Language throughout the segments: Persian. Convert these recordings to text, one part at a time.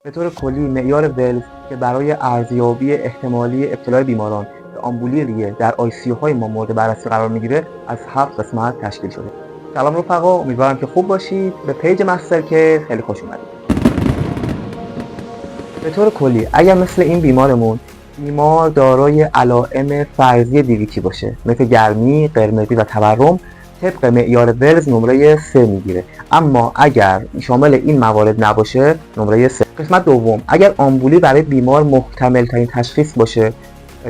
به طور کلی معیار ولز که برای ارزیابی احتمالی ابتلای بیماران به آمبولی ریه در آی‌سی‌یوهای ما مورد بررسی قرار میگیره از 7 قسمت تشکیل شده. سلام رفقا، امیدوارم که خوب باشید. به پیج مستر که خیلی خوش اومدید. به طور کلی اگر مثل این بیمار دارای علائم فرضی دیویتی باشه، مثل گرمی، قرمزی و تورم، طبق معیار ولز نمره 3 میگیره. اما اگر شامل این موارد نباشه نمره 0. قسمت دوم، اگر آمبولی برای بیمار محتمل ترین تشخیص باشه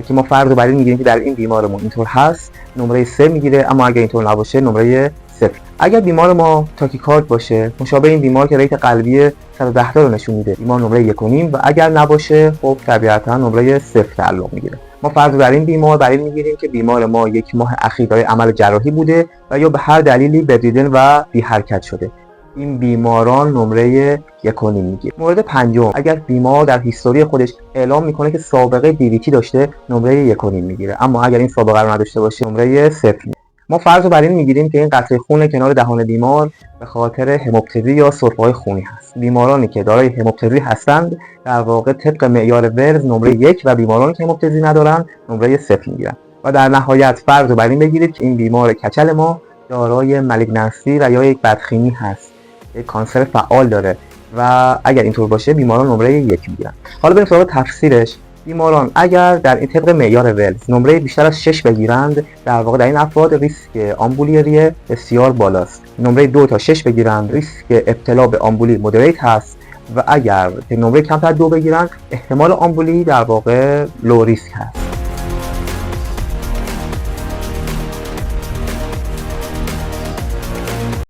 که ما فرض رو بر این میگیریم که در این بیمارمون اینطور هست، نمره 3 میگیره. اما اگر اینطور نباشه نمره 0. اگر بیمار ما تاکیکارد باشه، مشابه این بیمار که ریت قلبی 110 رو نشون میده، بیمار نمره 1.5. و اگر نباشه خب طبیعتا نمره 0 تعلق میگیره. ما فرض بر این بیمار بر این میگیریم که بیمار ما یک ماه اخیر دارای عمل جراحی بوده و یا به هر دلیلی بدریدن و بی حرکت شده. این بیماران نمره 1.5 میگیره. مورد پنجم، اگر بیمار در هیستوری خودش اعلام میکنه که سابقه دیویتی داشته، نمره 1.5 میگیره. اما اگر این سابقه رو نداشته باشه نمره 0 میگیره. ما فرض رو بر این میگیریم که این قطره خون کنار دهان بیمار به خاطر هموپتزی یا سرفه‌های خونی هست. بیمارانی که دارای هموپتزی هستند در واقع طبق معیار ولز نمره 1 و بیمارانی که هموپتزی ندارن نمره 0 میگیرن. و در نهایت فرض رو بر این بگیرید که این بیمار کچل ما دارای مالیگنسی و یا یک بدخیمی هست، یک کانسر فعال داره و اگر اینطور باشه بیماران نمره 1 میگیرن. حالا بریم سراغ تفسیرش. بیماران اگر در این طبق معیار ولز نمره بیشتر از 6 بگیرند، در واقع در این افراد ریسک آمبولی ریه بسیار بالاست. نمره 2 تا 6 بگیرند، ریسک ابتلا به آمبولی مودریت هست و اگر نمره کمتر 2 بگیرند، احتمال آمبولی در واقع لو ریسک هست.